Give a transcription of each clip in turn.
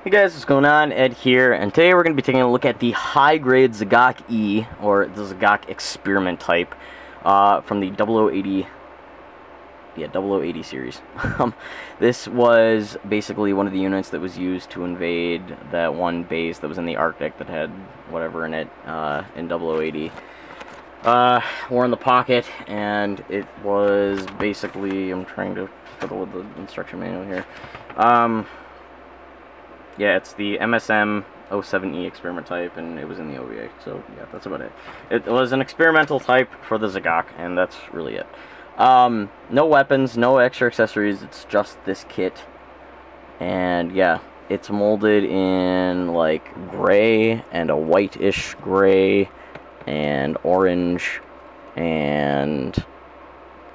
Hey guys, what's going on? Ed here, and today we're going to be taking a look at the high-grade Zgok E, or the Zgok experiment type, from the 0080, yeah, 0080 series. This was basically one of the units that was used to invade that one base that was in the Arctic that had whatever in it, in 0080. War in the Pocket, and it was basically, I'm trying to fiddle with the instruction manual here, yeah, it's the MSM-07E experiment type, and it was in the OVA, so yeah, that's about it. It was an experimental type for the Zgok, and that's really it. No weapons, no extra accessories, it's just this kit. And yeah, it's molded in like gray, and a whitish gray, and orange, and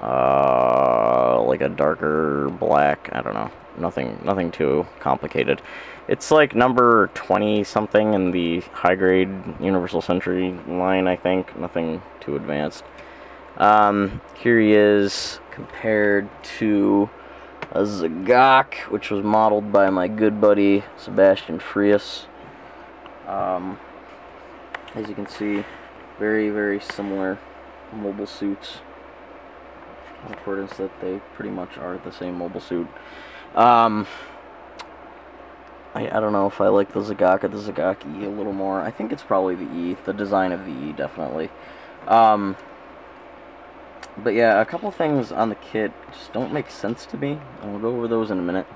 like a darker black, I don't know. Nothing too complicated. It's like number 20 something in the high grade Universal Century line, I think. Nothing too advanced. Here he is compared to a Zgok, which was modeled by my good buddy Sebastian Frias. As you can see, very similar mobile suits. In accordance that they pretty much are the same mobile suit. I don't know if I like the Zgok or the Zgok E a little more. I think it's probably the E, the design of the E, definitely. But yeah, a couple things on the kit just don't make sense to me, and we'll go over those in a minute.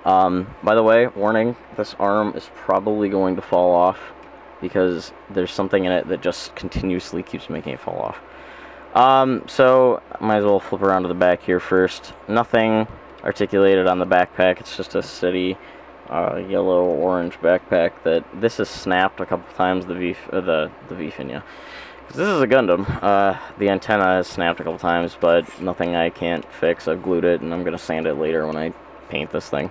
By the way, warning, this arm is probably going to fall off, because there's something in it that just continuously keeps making it fall off. So, might as well flip around to the back here first. Nothing articulated on the backpack, it's just a steady yellow-orange backpack that this has snapped a couple times, the V fin, yeah. This is a Gundam. The antenna has snapped a couple times, but nothing I can't fix. I've glued it, and I'm going to sand it later when I paint this thing.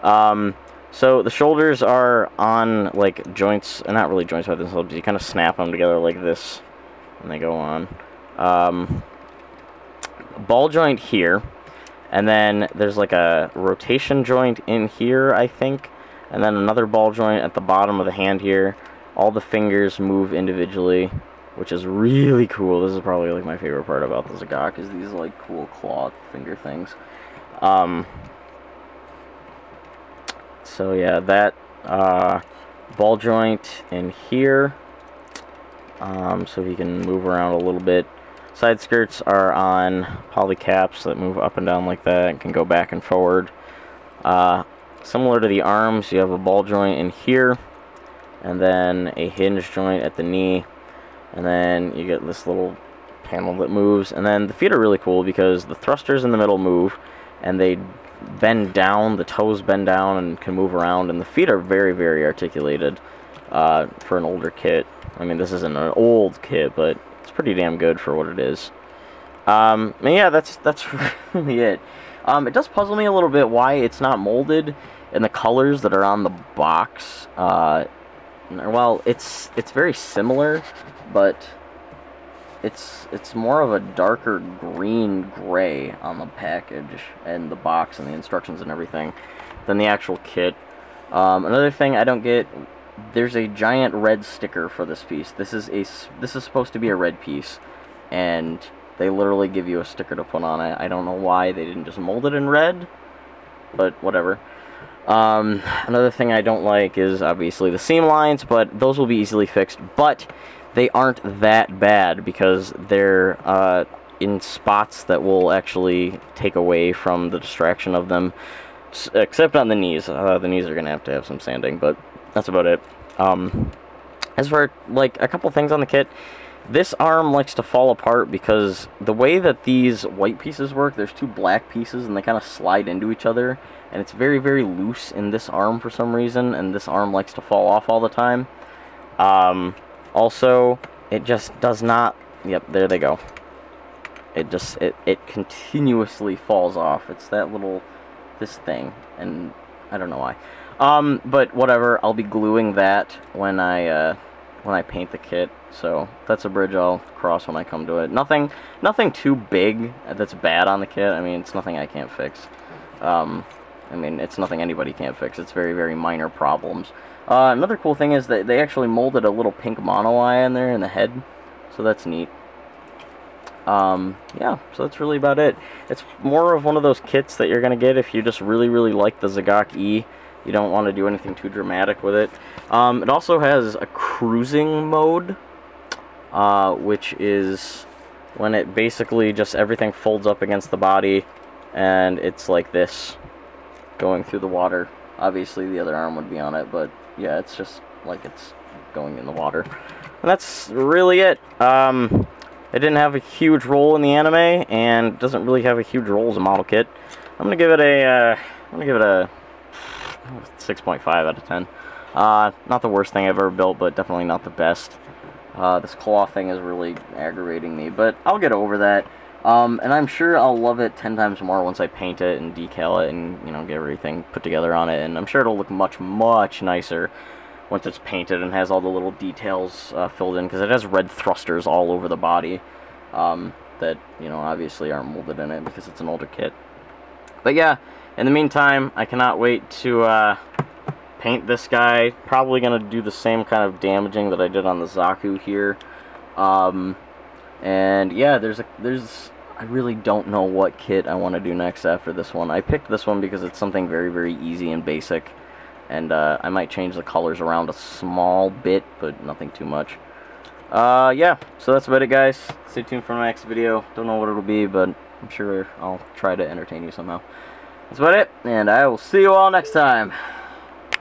So the shoulders are on, like, joints, not really joints by themselves, you kind of snap them together like this, and they go on. Ball joint here, and then there's like a rotation joint in here, I think, and then another ball joint at the bottom of the hand here. All the fingers move individually, which is really cool. This is probably like my favorite part about the Zgok, is these like cool claw finger things. So yeah, that ball joint in here, so he can move around a little bit. Side skirts are on poly caps that move up and down like that and can go back and forward. Similar to the arms, you have a ball joint in here, and then a hinge joint at the knee, and then you get this little panel that moves. And then the feet are really cool because the thrusters in the middle move, and they bend down, the toes bend down and can move around, and the feet are very articulated for an older kit. I mean, this isn't an old kit, but it's pretty damn good for what it is. And yeah, that's really it. It does puzzle me a little bit why it's not molded in the colors that are on the box. Well, it's very similar, but it's more of a darker green-gray on the package and the box and the instructions and everything than the actual kit. Another thing I don't get, there's a giant red sticker for this piece. This is supposed to be a red piece, and they literally give you a sticker to put on it. I don't know why they didn't just mold it in red, but whatever. Another thing I don't like is obviously the seam lines, but those will be easily fixed. But they aren't that bad because they're in spots that will actually take away from the distraction of them, except on the knees. The knees are going to have some sanding, but that's about it. As for like a couple things on the kit, this arm likes to fall apart because the way that these white pieces work, there's two black pieces and they kind of slide into each other, and it's very loose in this arm for some reason, and this arm likes to fall off all the time. Also, it just does not, yep, there they go. It continuously falls off. It's that little, this thing, and I don't know why. But whatever, I'll be gluing that when I paint the kit, so that's a bridge I'll cross when I come to it. Nothing too big that's bad on the kit. I mean, it's nothing I can't fix. I mean, it's nothing anybody can't fix. It's very, very minor problems. Another cool thing is that they actually molded a little pink mono eye in there in the head, so that's neat. Yeah, so that's really about it. It's more of one of those kits that you're going to get if you just really, really like the Zgok E. You don't want to do anything too dramatic with it. It also has a cruising mode, which is when it basically just everything folds up against the body, and it's like this, going through the water. Obviously the other arm would be on it, but yeah, it's just like it's going in the water. And that's really it. It didn't have a huge role in the anime, and doesn't really have a huge role as a model kit. I'm gonna give it a 6.5 out of 10. Not the worst thing I've ever built, but definitely not the best. This claw thing is really aggravating me, but I'll get over that. And I'm sure I'll love it 10 times more once I paint it and decal it and, you know, get everything put together on it. And I'm sure it'll look much, much nicer once it's painted and has all the little details filled in, because it has red thrusters all over the body that, you know, obviously aren't molded in it because it's an older kit. But yeah, in the meantime, I cannot wait to paint this guy. Probably going to do the same kind of damaging that I did on the Zaku here. And yeah, I really don't know what kit I want to do next after this one. I picked this one because it's something very, very easy and basic. And I might change the colors around a small bit, but nothing too much. Yeah, so that's about it, guys. Stay tuned for my next video. Don't know what it'll be, but I'm sure I'll try to entertain you somehow. That's about it, and I will see you all next time.